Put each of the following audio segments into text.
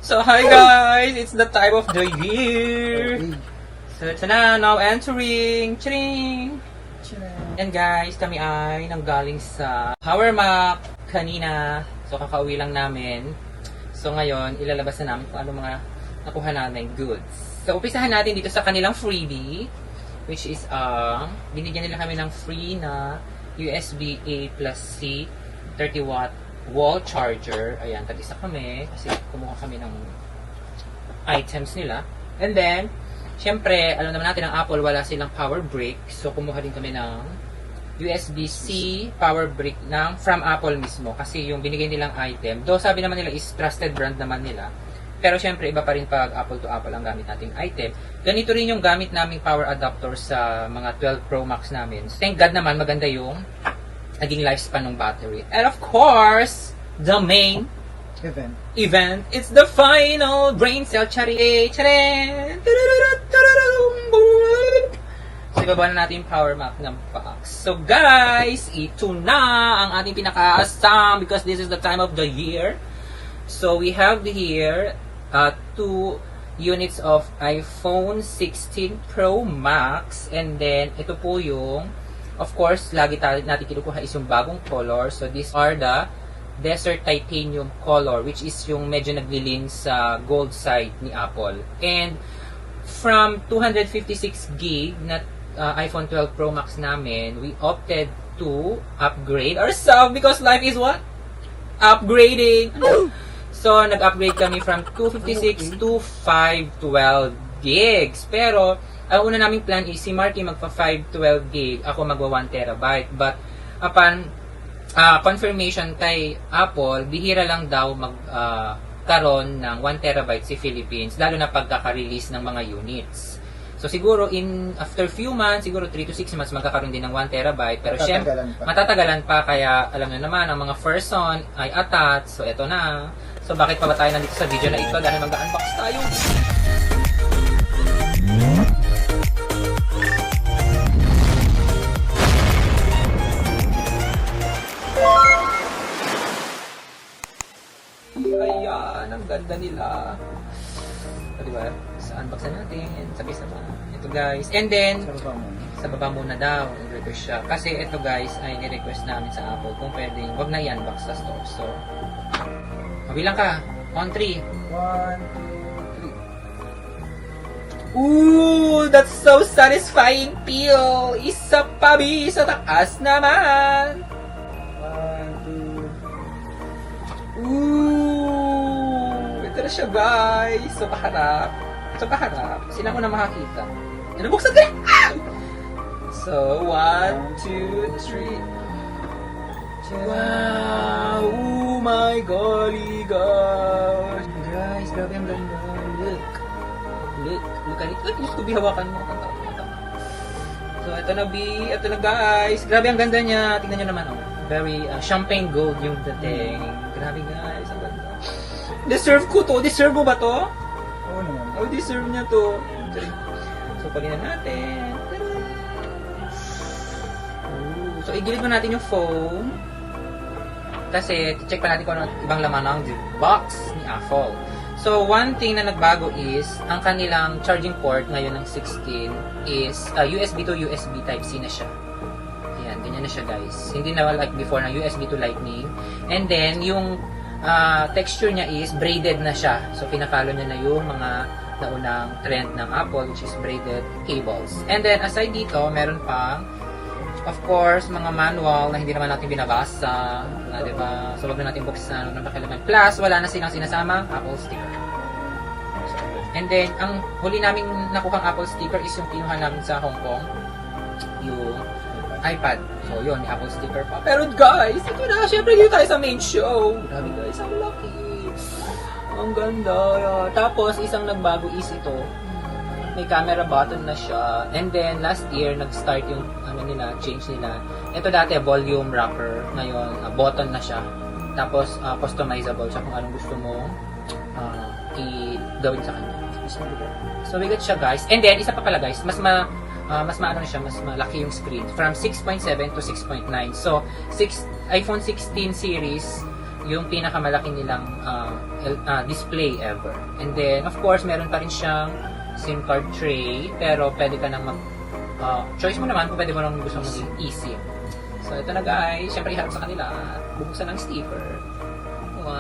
So hi guys, it's the time of the year. So ito na, now entering. Chiring! And guys, kami ay nanggaling sa Power Mac kanina. So kakauwi lang namin. So ngayon, ilalabas na namin kung ano mga nakuha namin goods. So umpisahan natin dito sa kanilang freebie, which is binigyan nila kami ng free na USB A plus C 30 watt wall charger. Ayan, tag-isa kami kasi kumuha kami ng items nila. And then, syempre, alam naman natin ang Apple, wala silang power brick. So, kumuha din kami ng USB-C power brick from Apple mismo. Kasi yung binigay nilang item, though sabi naman nila is trusted brand naman nila. Pero syempre, iba pa rin pag Apple to Apple ang gamit nating item. Ganito rin yung gamit naming power adapter sa mga 12 Pro Max namin. Thank God naman, maganda yung naging lifespan ng battery. And of course, the main event, it's the final brain cell chari. So, ibaba na natin yung power map ng box. So, guys, ito na ang ating pinaka-asam because this is the time of the year. So, we have here 2 units of iPhone 16 Pro Max. And then, ito po yung of course, lagi natin kinukuha is yung bagong color. So, these are the Desert Titanium color, which is yung medyo naglilin sa gold side ni Apple. And, from 256 gig na iPhone 12 Pro Max namin, we opted to upgrade ourselves because life is what? Upgrading! So, nag-upgrade kami from 256 to 512 gigs. Pero, ang una naming plan is si Marky magpa 512 gig, ako magwa 1 terabyte. But upon confirmation kay Apple, bihira lang daw magkaroon ng 1 terabyte si Philippines, lalo na pagkaka-release ng mga units. So siguro after few months, siguro 3 to 6 months magkakaroon din ng 1 terabyte. Pero syempre, matatagalan pa, kaya alam nyo naman, ang mga first on ay attached. So eto na. So bakit pa ba tayo nandito sa video na ito? Dahil mag-unbox tayo. Ayan, ang ganda nila. O, diba? Sa unbox na natin. Sabay-sabay. Ito guys. And then, sa baba muna daw. I-request siya. Kasi ito guys, ay ni-request namin sa Apple kung pwedeng wag na i-unbox sa store. So, mabilang ka. On 3. 1, 2, 3. Ooh, that's so satisfying feel. Isa pa sa taas naman. 1, 2. Ooh, ito na siya guys. So paharap. Sila ko na makakita. Ano, buksan ka? Ah! So, 1, 2, 3. Wow! Oh my golly gosh! Guys, grabe ang ganda. Look at it. Ay, Diyos ko, bihawakan mo. So, ito na, ito na guys. Grabe ang ganda niya. Tingnan nyo naman, oh. Very champagne gold yung dating. Grabe guys, ang ganda. Deserve ko to. Deserve mo ba to? Oo naman. Oh, deserve niya to. So, pagin na natin. Ooh. So, igilid mo natin yung phone. Kasi, check pa natin kung ano ibang laman ng box ni Apple. So, one thing na nagbago is, ang kanilang charging port ngayon ng 16 is USB to USB Type-C na siya. Ayan, ganyan na siya guys. Hindi na like before na USB to Lightning. And then, yung texture niya is braided na siya. So, pinapalo niya na yung mga naunang trend ng Apple, which is braided cables. And then, aside dito, meron pang of course, mga manual na hindi naman natin binabasa, na, diba? So, wag na natin buksan ng pakilaman. Plus, wala na silang sinasama Apple sticker. And then, ang huli namin nakuhang Apple sticker is yung kinuha namin sa Hong Kong, yung iPad. So, yun, yung Apple sticker pa. Pero guys, ito na, syempre dito tayo sa main show. Grabe guys, ang lucky. Ang ganda. Tapos, isang nagbago is ito. May camera button na siya. And then, last year, nag-start yung change nila. Ito dati, volume rocker. Ngayon, button na siya. Tapos, customizable siya kung anong gusto mo i-gawin sa kanya. So, bigat siya, guys. And then, isa pa pala, guys, mas maano na siya, mas malaki yung screen. From 6.7 to 6.9. So, iPhone 16 series yung pinakamalaki nilang display ever. And then, of course, meron pa rin siyang SIM card tray, pero pwede ka nang choice mo naman kung pwede mo nang gusto mong eSIM. So, ito na guys. Siyempre, iharap sa kanila. Bubuksan ng sticker. 1, 2,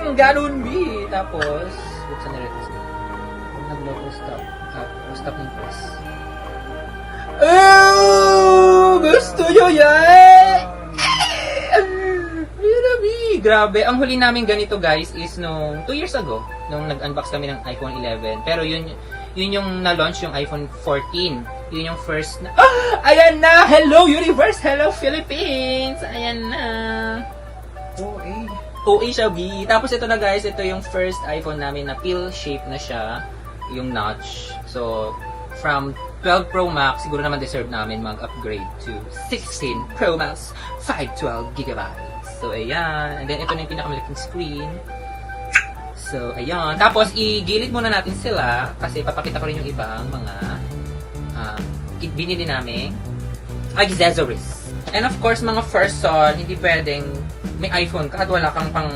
3. Ganun, B! Tapos, buksan na rin. Nag-logo stop. Stop ng press. Oh! Gusto nyo yan! Grabe. Ang huli namin ganito guys is nung 2 years ago, nung nag-unbox kami ng iPhone 11. Pero yun yung na-launch yung iPhone 14. Yun yung first na... Ayan na! Hello Universe! Hello Philippines! Ayan na! OA siya, B. Tapos ito na guys, ito yung first iPhone namin na pill shape na siya. Yung notch. So, from 12 Pro Max, siguro naman deserve namin mag-upgrade to 16 Pro Max 512GB. So, ayan. And then, ito na yung pinakamalaking screen. So, ayan. Tapos, igilid muna natin sila kasi papakita ko rin yung ibang mga binili namin accessories. And of course, mga first son, hindi pwedeng may iPhone ka at wala kang pang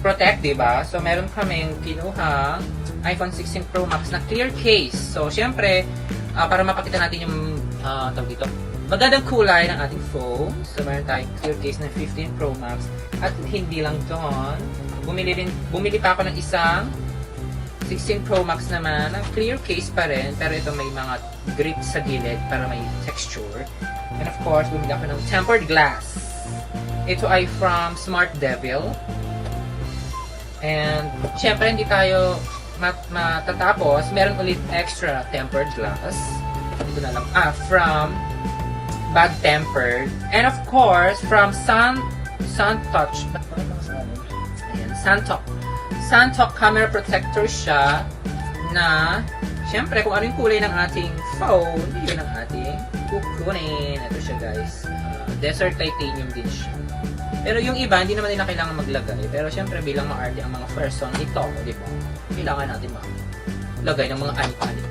protect, diba? So, meron kaming kinuha iPhone 16 Pro Max na clear case. So, syempre, para mapakita natin yung tawag dito, magandang kulay ng ating phone. So, meron tayong clear case na 15 Pro Max. At hindi lang doon, bumili pa ako ng isang 16 Pro Max naman na clear case pa rin. Pero ito may mga grip sa gilid para may texture. And of course, bumili ako ng tempered glass. Ito ay from Smart Devil. And, syempre, hindi tayo matatapos. Meron ulit extra tempered glass. Ito na lang. From Bad Tempered. And of course, from SunTouch. Ayan, SunTouch camera protector siya na, syempre, kung ano yung kulay ng ating phone, yun ang ating kukunin. Ito siya, guys. Desert titanium din siya. Pero yung iba, hindi naman nila kailangan maglagay. Pero syempre, bilang ma-arte ang mga person, ito, di ba? Kailangan natin maglagay ng mga anip-anip.